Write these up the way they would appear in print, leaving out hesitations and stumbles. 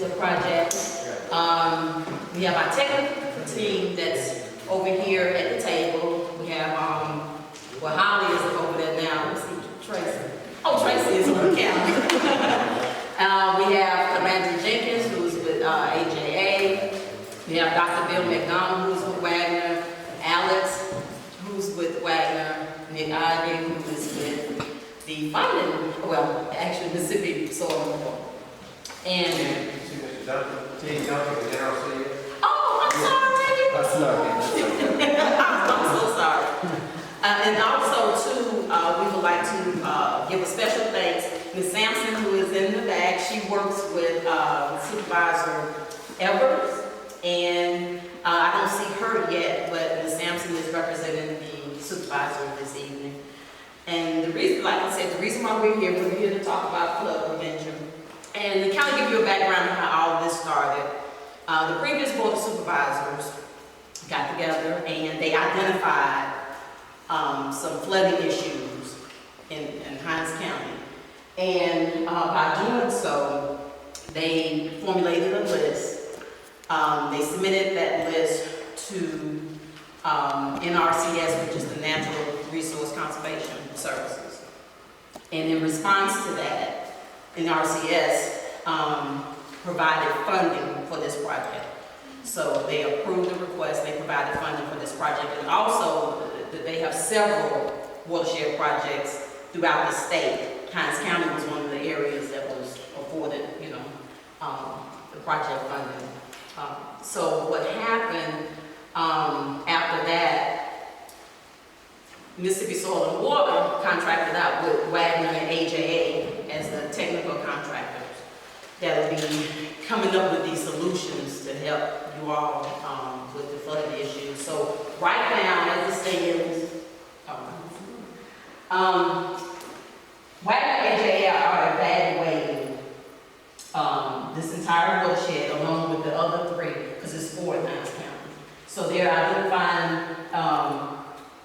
particular project. We have our technical team that's over here at the table. We have, well, Holly is over there now. Let's see, Tracy. Oh, Tracy is on the camera. We have Commander Jenkins, who's with AJA. We have Dr. Bill McDonald, who's with Wagner. Alex, who's with Wagner. Nick Ivey, who is with the funding, well, actually Mississippi Soil and Water. And oh, I'm sorry. I'm so sorry. And also, too, we would like to give a special thanks to Ms. Sampson, who is in the back. She works with Supervisor Evers, and I don't see her yet, but Ms. Sampson is representing the supervisor this evening. And the reason, like I said, the reason why we're here to talk about flood prevention. And to kind of give you a background of how all this started, the previous board of supervisors got together and they identified some flooding issues in Hinds County. And by doing so, they formulated a list. They submitted that list to NRCS, which is the Natural Resource Conservation Services. And in response to that, NRCS provided funding for this project. So they approved the request, they provided funding for this project, and also they have several watershed projects throughout the state. Hinds County was one of the areas that was afforded, the project funding. So what happened after that, Mississippi Soil and Water contracted out with Wagner and AJA as the technical contractors that will be coming up with these solutions to help you all with the flooding issues. So right now, as it stands, Wagner and AJA are evaluating this entire watershed along with the other three, because it's 4 in Hinds County. So they're identifying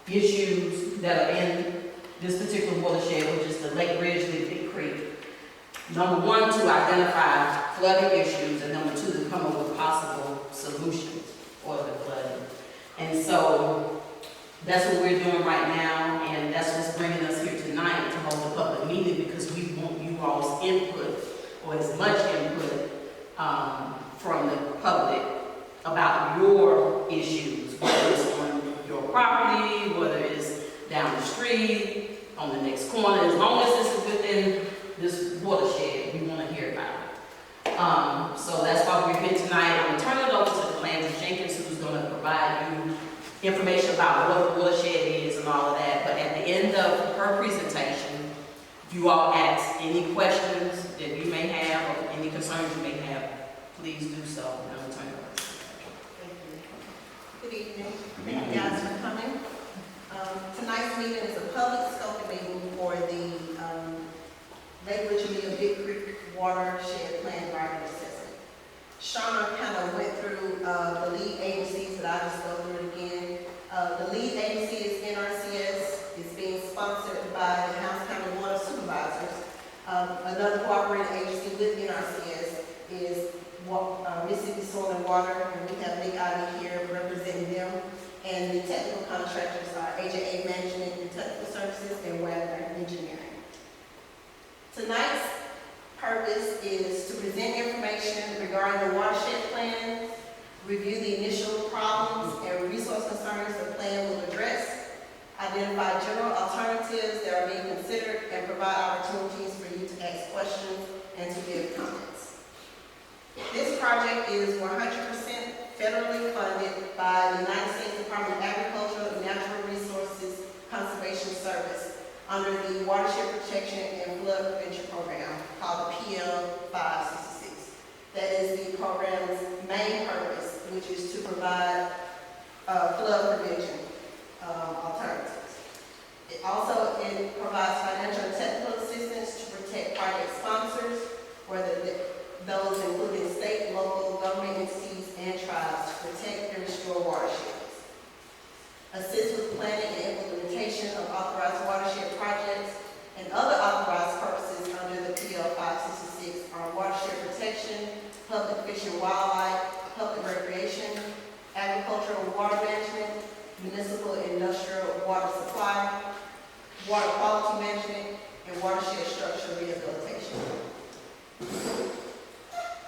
issues that are in this particular watershed, which is the Lake Ridgelea-Big Creek. Number 1, to identify flooding issues, and number 2, to come up with possible solutions for the flooding. And so that's what we're doing right now, and that's what's bringing us here tonight to hold a public meeting, because we want you all's input, or as much input from the public about your issues, whether it's on your property, whether it's down the street, on the next corner. As long as this is within this watershed, we want to hear about it. So that's why we're here tonight. I'm going to turn it over to Commander Jenkins, who's going to provide you information about what the watershed is and all of that. But at the end of her presentation, if you all ask any questions that you may have or any concerns you may have, please do so. And I'm going to turn it over. Thank you. Good evening. Thank you guys for coming. Tonight's meeting is a public scoping meeting for the Lake Ridgelea-Big Creek Watershed Plan Environmental Assessment. Shauna kind of went through the lead agencies, but I'll just go through it again. The lead agency is NRCS. It's being sponsored by the Hinds County Water Supervisors. Another cooperating agency with NRCS is Mississippi Soil and Water, and we have Nick Ivey here representing them. And the technical contractors are AJA Management and Technical Services and Wagner Engineering. Tonight's purpose is to present information regarding the watershed plan, review the initial problems and resource concerns the plan will address, identify general alternatives that are being considered, and provide opportunities for you to ask questions and to give comments. This project is 100% federally funded by the United States Department of Agriculture and Natural Resources Conservation Service under the Watershed Protection and Flood Prevention Program called the PL 566. That is the program's main purpose, which is to provide flood prevention alternatives. It also provides financial and technical assistance to protect project sponsors, whether those including state, local, government entities, and tribes, to protect and restore watersheds. Assist with planning and implementation of authorized watershed projects and other authorized purposes under the PL 566 are watershed protection, public fish and wildlife, public recreation, agricultural and water management, municipal and industrial water supply, water quality management, and watershed structure rehabilitation.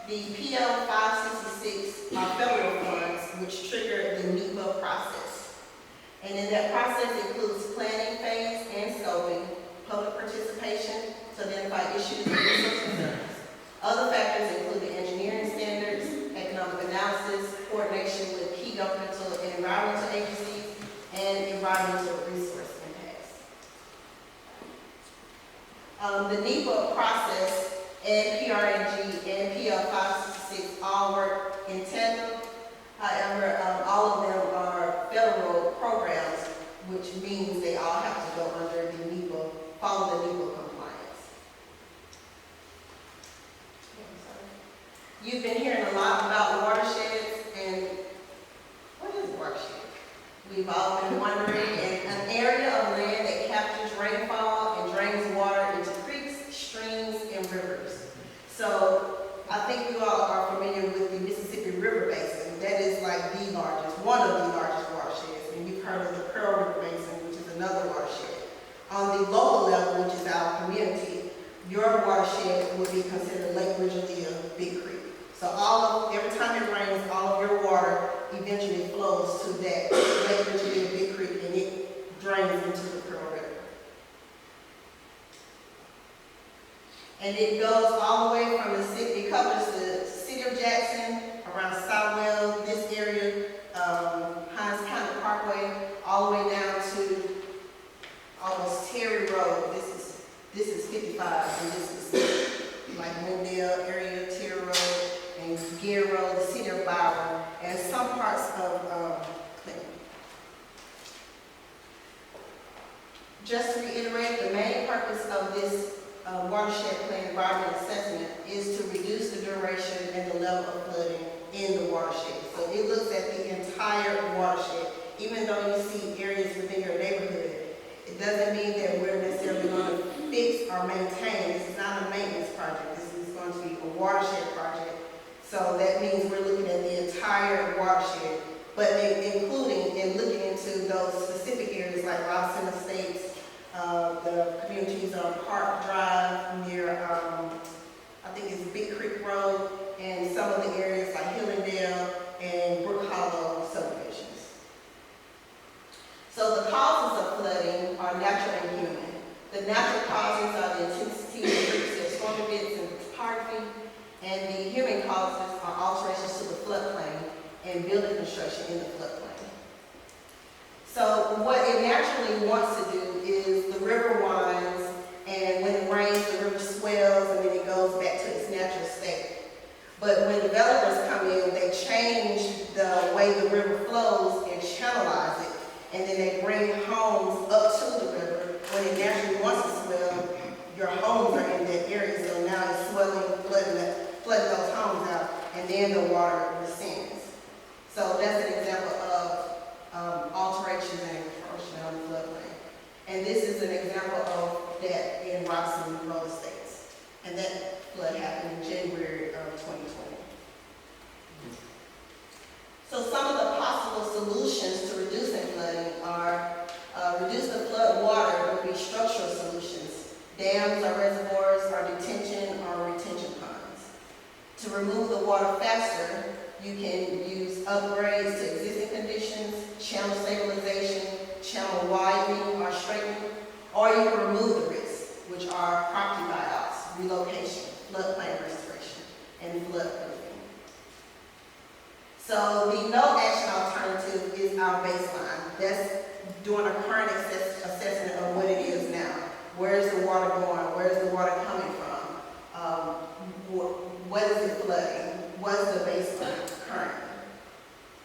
The PL 566 are federal funds which trigger the NEPA process. And in that process includes planning phase and scoping, public participation to identify issues and resource concerns. Other factors include the engineering standards, economic analysis, coordination with key governmental and environmental agencies, and environmental resource impacts. The NEPA process and PRNG and PL 566 all work in tandem. However, all of them are federal programs, which means they all have to go under the NEPA, follow the NEPA compliance. You've been hearing a lot about watersheds, and what is a watershed? We've all been wondering, and an area of land that captures rainfall and drains water into creeks, streams, and rivers. So I think you all are familiar with the Mississippi River Basin. That is like the largest, one of the largest watersheds. And you've heard of the Pearl River Basin, which is another watershed. On the local level, which is our community, your watershed would be considered Lake Ridgelea-Big Creek. So every time it rains, all of your water eventually flows to that Lake Ridgelea-Big Creek, and it drains into the Pearl River. And it goes all the way from the city, it covers the city of Jackson, around Southwell, this area, Hinds Parkway, all the way down to almost Terry Road. This is 55, and this is like Wendell area, Terry Road, and Gear Road, the city of Byron, and some parts of Clinton. Just to reiterate, the main purpose of this watershed plan environmental assessment is to reduce the duration and the level of flooding in the watershed. So it looks at the entire watershed. Even though you see areas within your neighborhood, it doesn't mean that we're necessarily going to fix or maintain. This is not a maintenance project. This is going to be a watershed project. So that means we're looking at the entire watershed, but including and looking into those specific areas like Robinson Estates, the communities on Park Drive near, I think it's Big Creek Road, and some of the areas like Hillendale and Brook Hollow subdivisions. So the causes of flooding are natural and human. The natural causes are the intensity and frequency of storm events and topography, and the human causes are alterations to the floodplain and building construction in the floodplain. So what it naturally wants to do is the river winds, and when it rains, the river swells, and then it goes back to its natural state. But when developers come in, they change the way the river flows and channelize it, and then they bring homes up to the river. When it naturally wants to swell, your homes are in that area, so now it's swelling, flooding those homes out, and then the water descends. So that's an example of alterations and encroachment on the floodplain. And this is an example of that in Robinson Road Estates. And that flood happened in January of 2020. So some of the possible solutions to reducing flooding are reduce the flood water would be structural solutions. Dams or reservoirs or detention or retention ponds. To remove the water faster, you can use upgrades to existing conditions, channel stabilization, channel widening or straightening, or you can remove the risks, which are property buyouts, relocation, floodplain restoration, and flood proofing. So the no action alternative is our baseline. That's doing a current assessment of what it is now. Where's the water going? Where's the water coming from? What is it flooding? What's the baseline currently?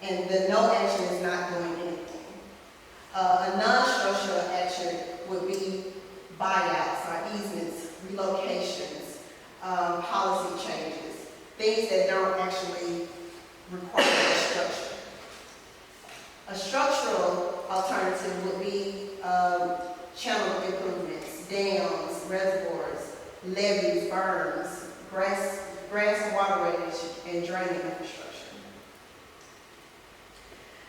And the no action is not doing anything. A non-structural action would be buyouts or easements, relocations, policy changes, things that don't actually require a structure. A structural alternative would be channel improvements, dams, reservoirs, levees, berms, grass waterways, and draining infrastructure.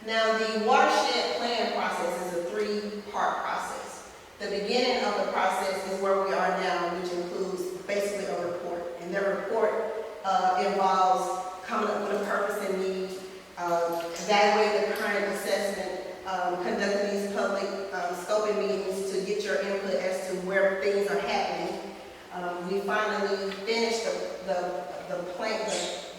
Now, the watershed plan process is a three-part process. The beginning of the process is where we are now, which includes basically a report. And the report involves coming up with a purpose and need, evaluating the current assessment, conducting these public scoping meetings to get your input as to where things are happening. We finally finished the plan,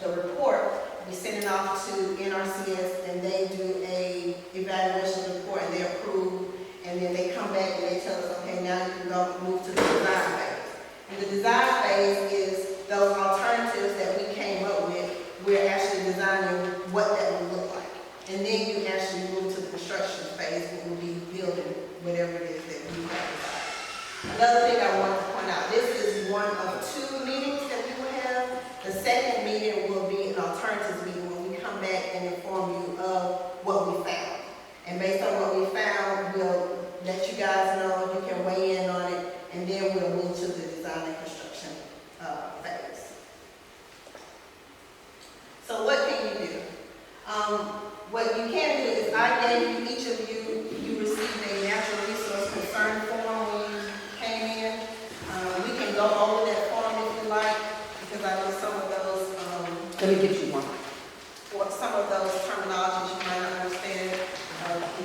the report. We send it off to NRCS and they do a evaluation report and they approve, and then they come back and they tell us, okay, now you can go move to the design phase. And the design phase is those alternatives that we came up with. We're actually designing what that would look like. And then you actually move to the construction phase when we'll be building whatever it is that we have designed. Another thing I wanted to point out, this is one of 2 meetings that we will have. The second meeting will be an alternatives meeting when we come back and inform you of what we found. And based on what we found, we'll let you guys know, you can weigh in on it, and then we'll move to the design and construction phase. So what can you do? What you can do is I gave you, each of you received a natural resource concern form when you came in. We can go over that form if you like, because I know some of those, Let me get you one. or some of those terminologies you might not understand.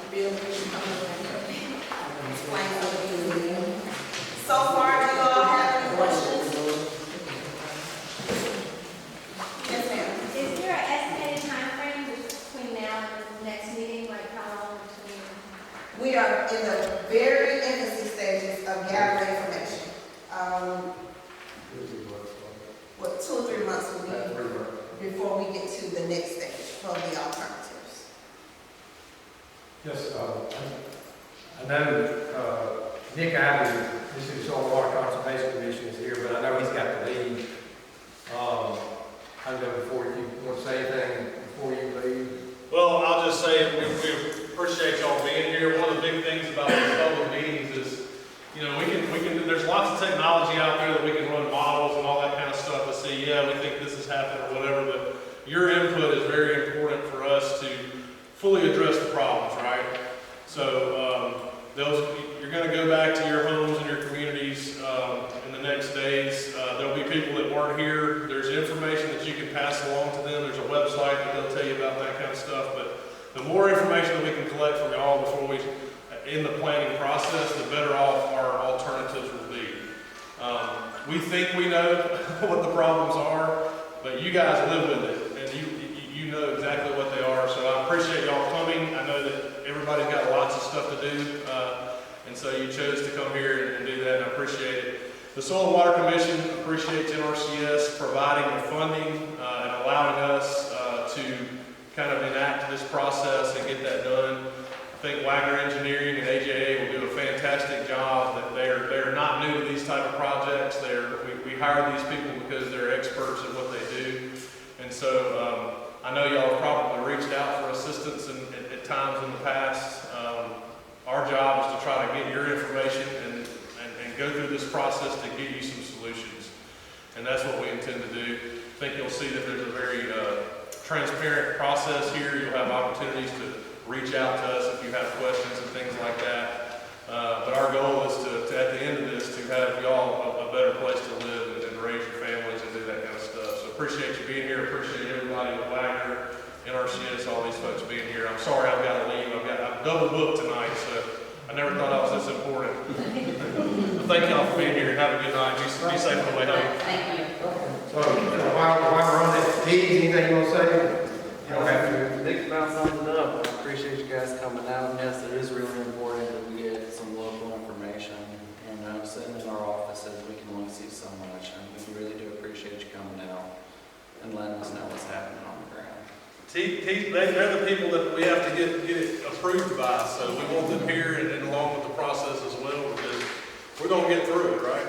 Bill, you should come over and explain some of these. So far, do you all have any questions? Yes, ma'am. Is there an estimated timeframe between now and the next meeting, like how long between? We are in the very infancy stages of gathering information. What, 2 or 3 months will be before we get to the next stage for the alternatives. Yes, I know Nick Ivey, this is the Water Conservation Commission is here, but I know he's got to leave. I know before you want to say anything before you leave. Well, I'll just say we appreciate y'all being here. One of the big things about these public meetings is, you know, we can. There's lots of technology out there that we can run models and all that kind of stuff to see, yeah, we think this is happening or whatever. But your input is very important for us to fully address the problems, right? So you're going to go back to your homes and your communities in the next days. There'll be people that weren't here. There's information that you can pass along to them. There's a website that they'll tell you about that kind of stuff. But the more information that we can collect from y'all before we, in the planning process, the better off our alternatives will be. We think we know what the problems are, but you guys live with it, and you know exactly what they are. So I appreciate y'all coming. I know that everybody's got lots of stuff to do, and so you chose to come here and do that, and I appreciate it. The Soil and Water Commission appreciates NRCS providing the funding and allowing us to kind of enact this process and get that done. I think Wagner Engineering and AJA will do a fantastic job. That they're not new to these type of projects. We hire these people because they're experts at what they do, and so I know y'all have probably reached out for assistance at times in the past. Our job is to try to get your information and go through this process to get you some solutions, and that's what we intend to do. I think you'll see that there's a very transparent process here. You'll have opportunities to reach out to us if you have questions and things like that. But our goal is to at the end of this, to have y'all a better place to live and raise your families and do that kind of stuff. So appreciate you being here. Appreciate everybody at Wagner, NRCS, all these folks being here. I'm sorry I've got to leave. I'm double booked tonight, so I never thought I was this important. But thank y'all for being here and have a good night. Be safe on the way home. Thank you. So while we're on that, Dee, anything you want to say? You don't have to. Nick found something up. I appreciate you guys coming out. And yes, it is really important that we get some local information. And sitting in our offices, we can only see so much. And we really do appreciate you coming out and letting us know what's happening on the ground. They're the people that we have to get it approved by. So we want them here and along with the process as well, because we're going to get through it, right?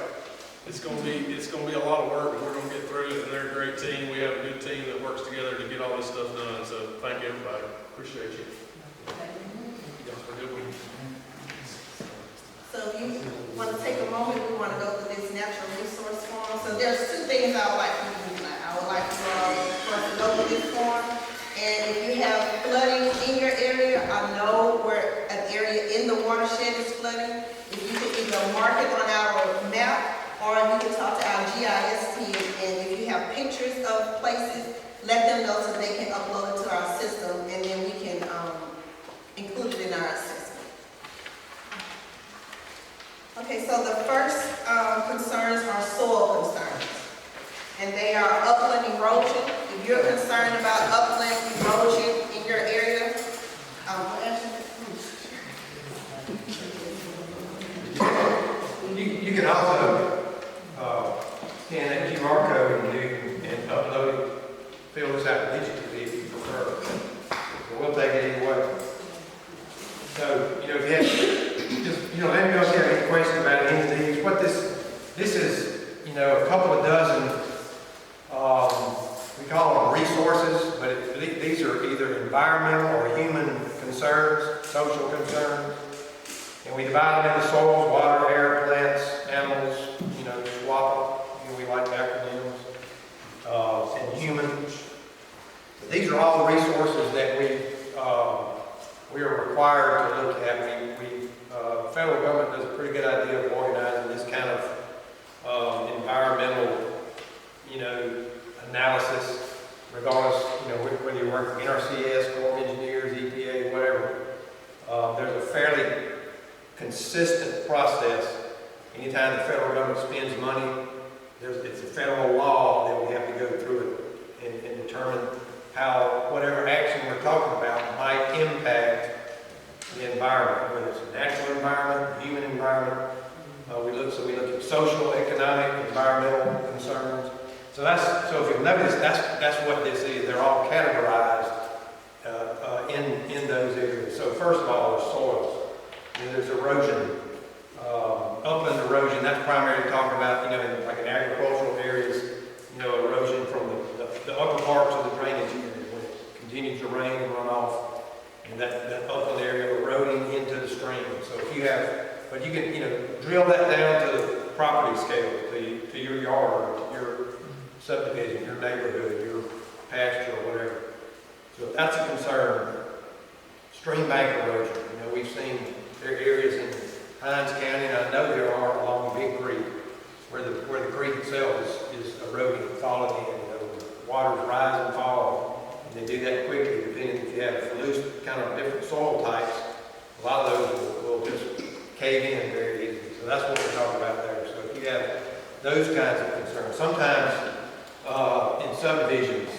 It's going to be a lot of work, but we're going to get through it, and they're a great team. We have a good team that works together to get all this stuff done. So thank you, everybody. Appreciate you. You guys are a good one. So if you want to take a moment, we want to go through this natural resource form. So there's 2 things I would like for you to do tonight. I would like for you all first to go this form. And if you have flooding in your area, I know where an area in the watershed is flooding. If you can either mark it on our map, or you can talk to our GIS team, and if you have pictures of places, let them know so they can upload it to our system, and then we can include it in our assessment. Okay, so the first concerns are soil concerns, and they are upland erosion. If you're concerned about upland erosion in your area, You can also scan that QR code and upload it, fill this out digitally if you prefer. But we'll take it either way. So, if you have, just, let me know if you have any questions about any of these. What this is, a couple of dozen, we call them resources, but these are either environmental or human concerns, social concerns. And we divide them into soils, water, air, plants, animals, SWAP, we like acronyms, and humans. But these are all the resources that we are required to look at. Federal government does a pretty good idea of organizing this kind of environmental, analysis, regardless, whether you work for NRCS, Corps of Engineers, EPA, whatever. There's a fairly consistent process. Anytime the federal government spends money, it's a federal law that we have to go through it and determine how whatever action we're talking about might impact the environment, whether it's a natural environment, human environment. We look at social, economic, environmental concerns. So if you'll notice, that's what this is. They're all categorized in those areas. So first of all, there's soils. There's erosion, upland erosion. That's primarily talking about, in agricultural areas, erosion from the upper parts of the drainage area when it continues to rain and run off, and that upland area eroding into the stream. So if you have, but you can, drill that down to the property scale, to your yard, to your subdivision, your neighborhood, your pasture, or whatever. So if that's a concern, stream bank erosion. We've seen there are areas in Hinds County, and I know there are along the Big Creek, where the creek itself is eroding and falling in. Waters rise and fall, and they do that quickly, depending if you have loose, kind of different soil types. A lot of those will just cave in very easily. So that's what we're talking about there. So if you have those kinds of concerns, sometimes in subdivisions,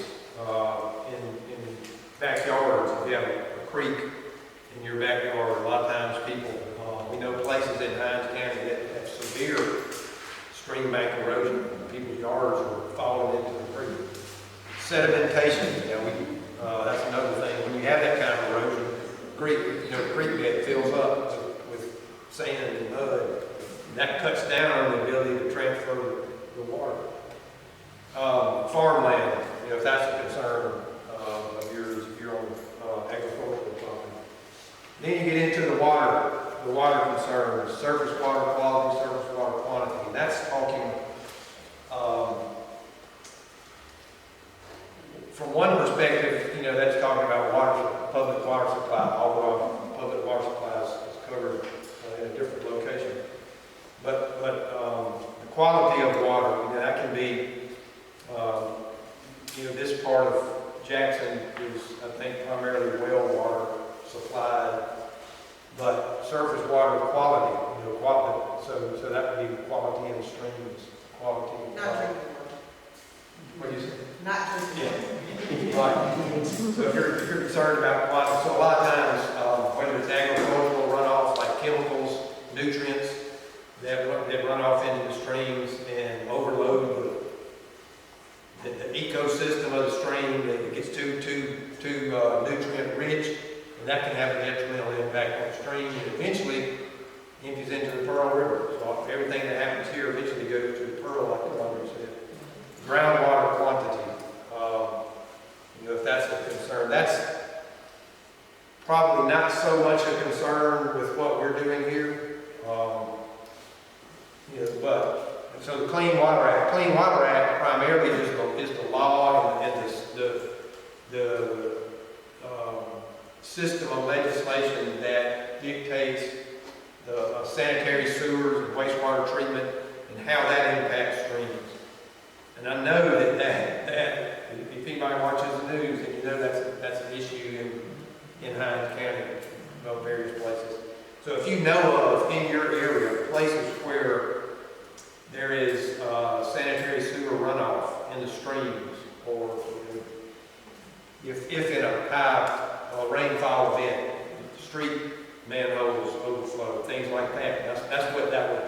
in backyards, if you have a creek in your backyard, a lot of times people, we know places in Hinds County that have severe stream bank erosion. People's yards are falling into the creek. Sedimentation, that's another thing. When you have that kind of erosion, the creek bed fills up with sand and mud. And that cuts down on the ability to transfer the water. Farmland, if that's a concern of yours, if you're on agricultural property. Then you get into the water concerns, surface water quality, surface water quantity. And that's talking, from one perspective, that's talking about public water supply, although public water supply is covered in a different location. But the quality of water, that can be, this part of Jackson is, I think, primarily well water supplied, but surface water quality, so that would be quality in the streams, quality. not drinking water. What do you say? Not drinking water. Right. So if you're concerned about quality, so a lot of times, whether it's agricultural runoff, like chemicals, nutrients, that run off into the streams and overload the ecosystem of the stream, that it gets too nutrient rich, and that can have a detrimental impact on the stream, and eventually empties into the Pearl River. So everything that happens here eventually goes to the Pearl, like the Wanda said. Groundwater quantity, if that's a concern, that's probably not so much a concern with what we're doing here. But so the Clean Water Act primarily is the law and system of legislation that dictates the sanitary sewers and wastewater treatment and how that impacts streams. And I know that if anybody watches the news, then you know that's an issue in Hinds County, various places. So if you know of in your area places where there is sanitary sewer runoff in the streams, or if in a high rainfall event, street manholes overflow, things like that. That's what that would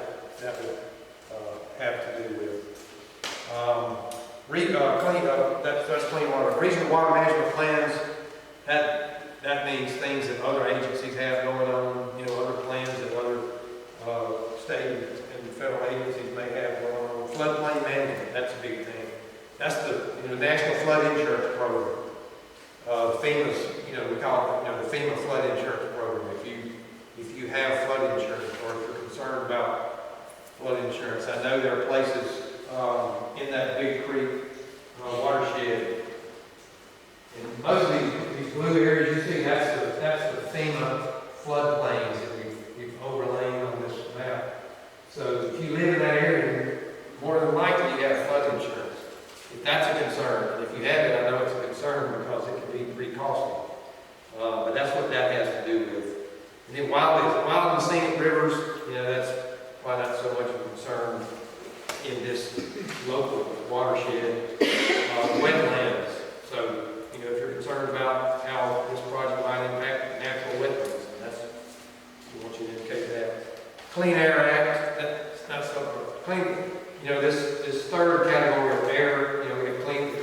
have to do with. That's clean water. Regional water management plans. That means things that other agencies have going on. Other plans that other state and federal agencies may have going on. Floodplain management. That's a big thing. That's the National Flood Insurance Program. FEMA's, we call it, the FEMA Flood Insurance Program. If you have flood insurance, or if you're concerned about flood insurance, I know there are places in that Big Creek watershed. And most of these blue areas you see, that's the FEMA floodplains that we've overlaid on this map. So if you live in that area, more than likely you have flood insurance. If that's a concern, and if you have it, I know it's a concern because it can be pretty costly. But that's what that has to do with. And then wild and scenic rivers, that's why not so much of a concern in this local watershed. Wetlands. So, if you're concerned about how this project might impact natural wetlands, we want you to indicate that. Clean Air Act, that's not something. This third category of air, we have the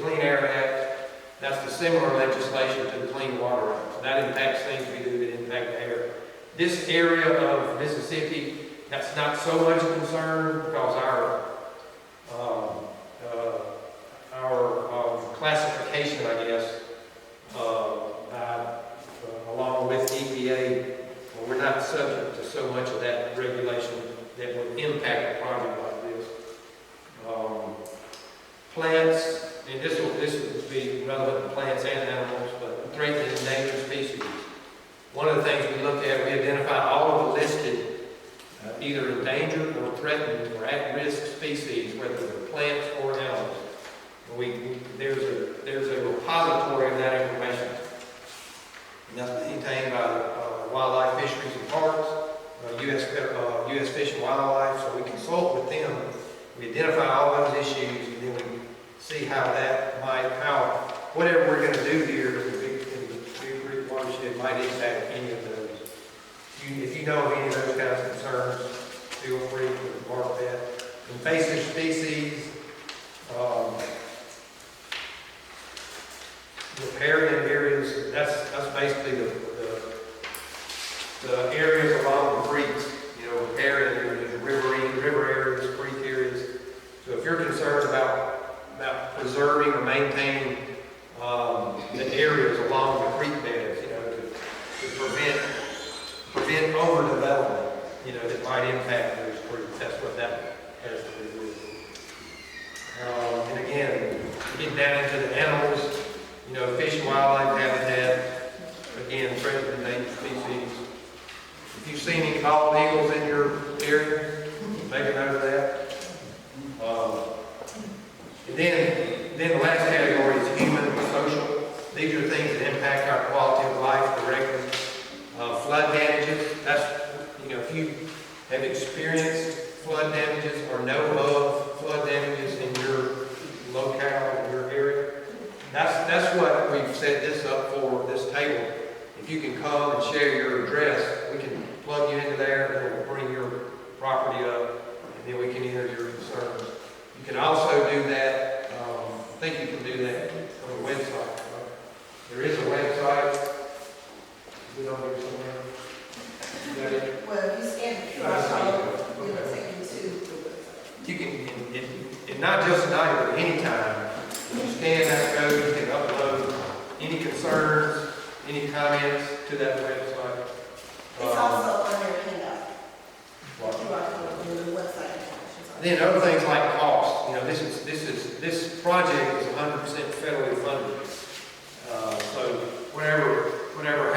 Clean Air Act. That's the similar legislation to the Clean Water Act. So that impacts things we do that impact the air. This area of Mississippi, that's not so much a concern because our classification, I guess, along with EPA, we're not subject to so much of that regulation that would impact a project like this. Plants, and this would be relevant to plants and animals, but threatened and endangered species. One of the things we looked at, we identified all of the listed either endangered or threatened or at-risk species, whether they're plants or animals. There's a repository of that information. And that's maintained by Wildlife, Fisheries and Parks, U.S. Fish and Wildlife. So we consult with them. We identify all those issues, and then we see how whatever we're going to do here in the Big Creek watershed might impact any of those. If you know of any of those kinds of concerns, feel free to mark that. Invasive species, riparian areas, that's basically the areas along the creeks, riparian areas, river areas, creek areas. So if you're concerned about preserving or maintaining the areas along the creek beds, to prevent overdevelopment, that might impact those creeks. That's what that has to do with. And again, getting down into the animals, fish and wildlife habitat, again, threatened and endangered species. If you've seen any bald eagles in your area, make a note of that. And then the last category is human and social. These are things that impact our quality of life directly. Flood damages, that's, if you have experienced flood damages or know of flood damages in your locale, in your area, that's what we've set this up for, this table. If you can come and share your address, we can plug you into there, and we'll bring your property up, and then we can enter your concerns. You can also do that, I think you can do that on the website. There is a website. Is it on there somewhere? Is that it? Well, if you scan the QR code, it'll take you to the website. You can, and not just tonight, but anytime. You scan that code, you can upload any concerns, any comments to that website. It's also on your handout. What? QR code on the website. Then other things like cost. This project is 100% federally funded. So whatever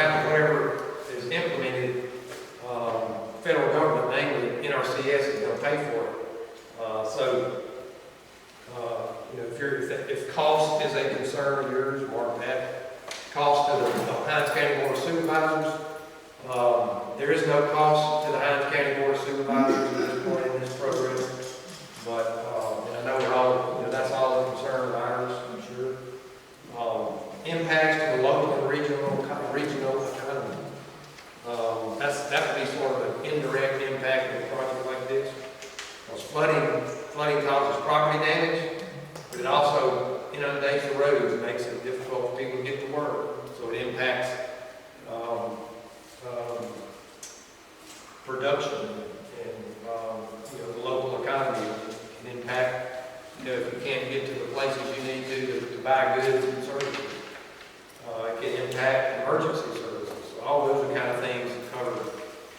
pay for it. You know, if cost is a concern of yours, mark that. Cost to the Hinds County Board of Supervisors. There is no cost to the Hinds County Board of Supervisors at this point in this program, but and I know we're all, you know, that's all a concern of ours, I'm sure. Impacts to the local and regional economy. That would be sort of an indirect impact of a project like this. Because flooding causes property damage, but it also inundates the roads and makes it difficult for people to get to work. So it impacts production and the local economy. It can impact, if you can't get to the places you need to buy goods and services. It can impact emergency services. So all those are kind of things covered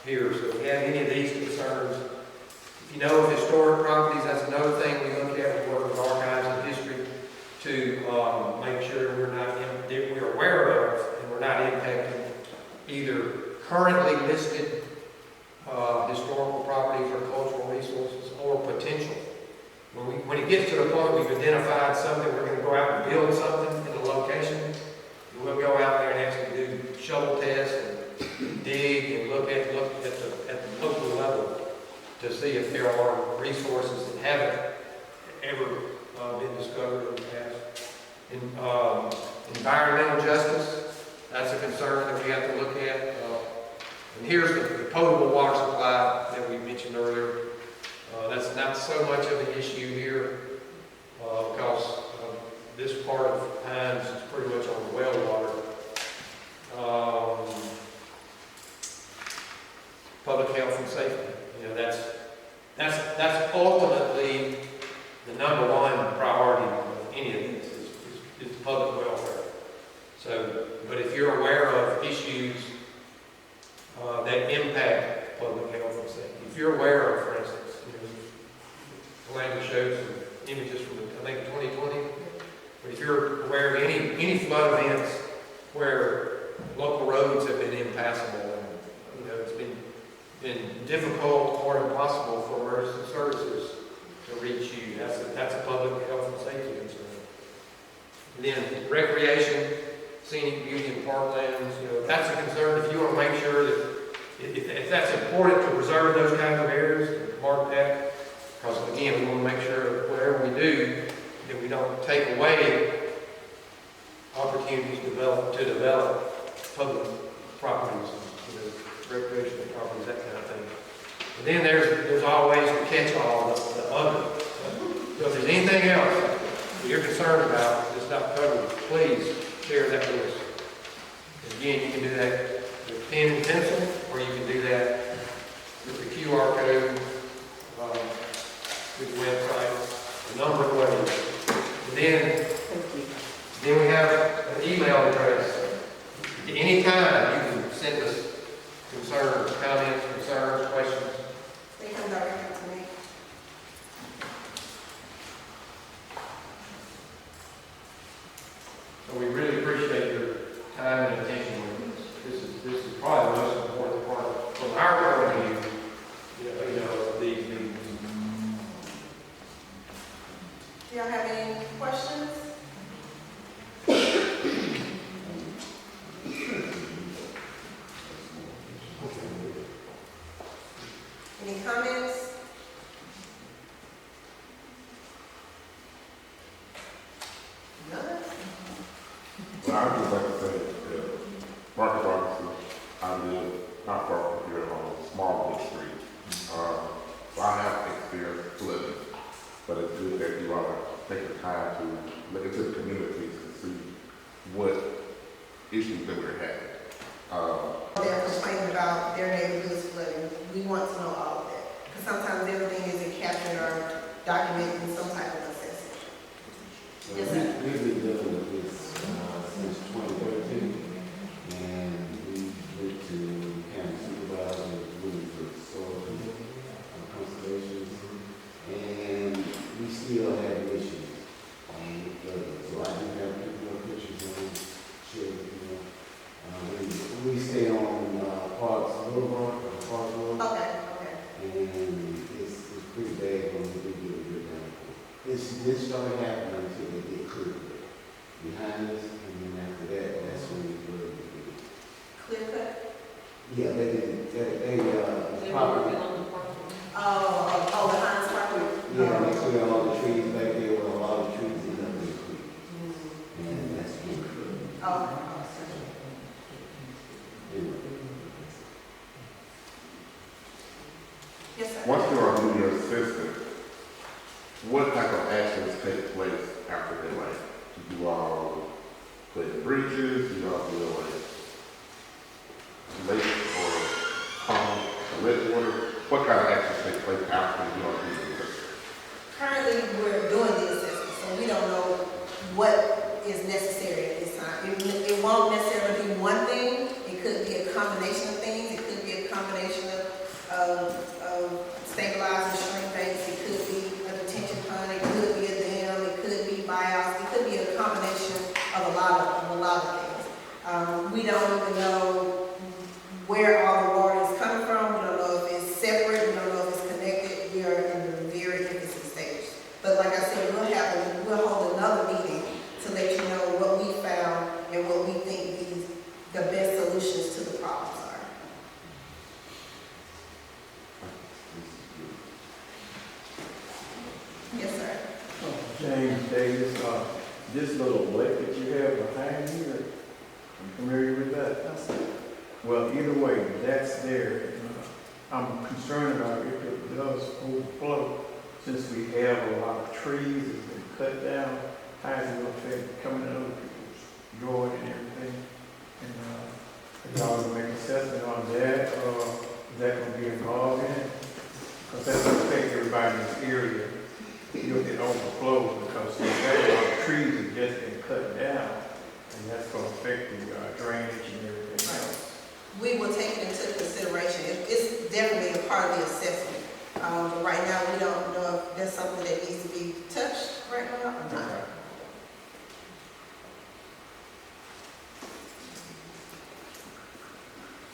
here. So if you have any of these concerns, if you know of historic properties, that's another thing we look at. We work with archives and history to make sure we're aware of and we're not impacting either currently listed historical properties or cultural resources or potential. When it gets to the point we've identified something, we're going to go out and build something in a location, and we'll go out there and actually do shovel tests and dig and look at the local level to see if there are resources that haven't ever been discovered in the past. Environmental justice, that's a concern that we have to look at. And here's the potable water supply that we mentioned earlier. That's not so much of an issue here because this part of Hinds is pretty much on the well water. Public health and safety, that's ultimately the number one priority of any of this is public welfare. So, but if you're aware of issues that impact public health and safety, if you're aware of, for instance, Wanda showed some images from, I think, 2020, but if you're aware of any flood events where local roads have been impassable and it's been difficult or impossible for emergency services to reach you, that's a public health and safety concern. And then recreation, scenic beauty and parklands, that's a concern. If you want to make sure that if that's important to preserve those kinds of areas, mark that. Because again, we want to make sure that whatever we do, that we don't take away opportunities to develop public properties, recreational properties, that kind of thing. And then there's always the catch-all, the other. So if there's anything else that you're concerned about that's not covered, please share that with us. And again, you can do that with pen and pencil, or you can do that with the QR code, with the website, a number of ways. And then we have an email address. At any time, you can send us concerns, comments, questions. They come directly to me. So we really appreciate your time and attention with this. This is probably the most important part from our point of view. Do y'all have any questions? Any comments? None? Well, I would just like to say that Marcus officer, I live not far from here on Smallwood Street. So I have experience flooding, but it's good that you all take the time to look into the communities and see what issues that we're having. They're complaining about their neighborhoods flooding. We want to know all of that. Because sometimes everything isn't captured or documented in some type of assessment. Yes, sir. We've been dealing with this since 2013, and we went to county supervisors, looking for soil conservation, and we still have issues. So I do have more pictures and share with you. Yeah, they, They were property. working on the parking. Oh, the Hinds property? Yeah, they clear all the trees back there with a lot of trees in the creek. And that's good. Oh, yes, sir. Once you are new your assistant, what type of actions take place after they like? Do you all play the bridges? Do you all do like lake or pond or lake water? What kind of actions take place after you all do this? Currently, we're doing the assessment, so we don't know what is necessary at this time. It won't necessarily be one thing. It could be a combination of things. It could be a combination of stabilizing shrink banks. It could be a detention pond. It could be a dam. It could be buyouts. It could be a combination of a lot of things. We don't even know where all the water is coming from. We don't know if it's separate. We don't know if it's connected. We are in the very infancy stage. But like I said, we'll hold another meeting to let you know what we found and what we think the best solutions to the problems are. Yes, sir. James Davis, this little lake that you have behind you, are you familiar with that? Well, either way, that's there. I'm concerned about if it does overflow, since we have a lot of trees that's been cut down, how it will affect coming out of people's yard and everything. And, if y'all would make an assessment on that, is that gonna be involved in it? Because that's gonna affect everybody in this area. You'll get overflow because there's a lot of trees that just been cut down, and that's gonna affect the drainage and everything else. We will take it into consideration. It's definitely a part of the assessment. But right now, we don't know if there's something that needs to be touched right now or not.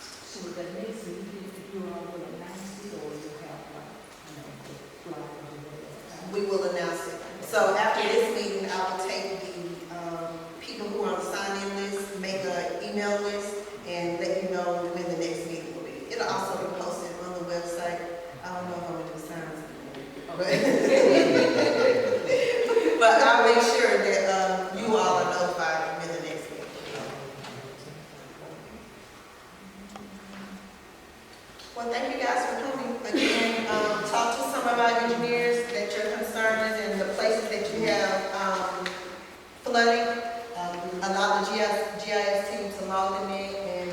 So the next meeting, you all will announce it, or you have like, flyers or whatever? We will announce it. So after this meeting, I will take the people who are on the sign-in list, make an email list, and let you know when the next meeting will be. It'll also be posted on the website. I don't know if I'm gonna do signs. But I'll make sure that you all are notified when the next meeting will be. Well, thank you guys for coming again. Talk to some of our engineers that you're concerned with and the places that you have flooding. Allow the GIS team to log them in, and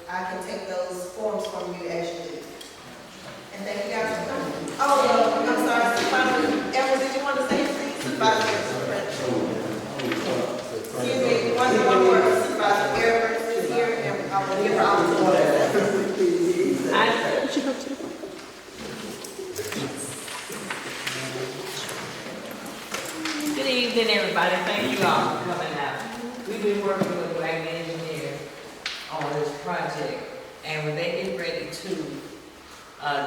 I can take those forms from you as you leave. And thank you guys for coming. Oh, I'm sorry, Supervisor Evers, did you want to say anything? Supervisor Evers. Excuse me, one more. Supervisor Evers is here, and I will give her opportunity. Good evening, everybody. Thank you all for coming out. We've been working with Black Engineer on this project, and when they get ready to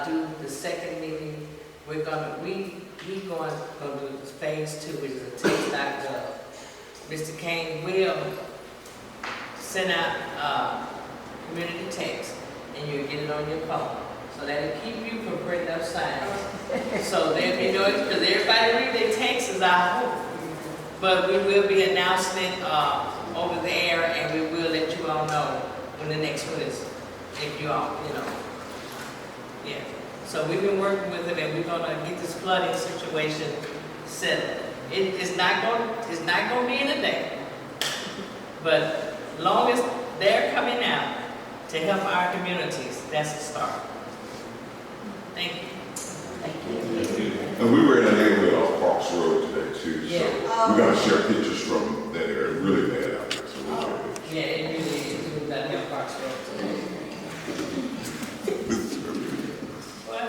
do the second meeting, we going to do phase 2, which is a text.gov. Mr. Kane will send out community text, and you'll get it on your phone. So that'll keep you from printing up signs. So there'll be no, because everybody read their texts, I hope. But we will be announcing it over there, and we will let you all know when the next one is, if you all, yeah. So we've been working with them, and we're gonna get this flooding situation settled. It's not gonna be in a day, but long as they're coming out to help our communities, that's a start. Thank you. And we were in a neighborhood off Parks Road today too, Yeah. so we're gonna share pictures from that area, really bad out there, so we'll share pictures. Yeah, it really is. We've got to help Parks Road. What?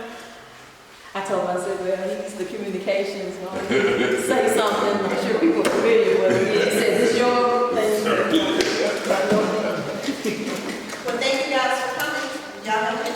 I told him, I said, well, he's the communications, say something, I'm sure people are familiar with it. He said, this your thing? Well, thank you guys for coming. Y'all have a good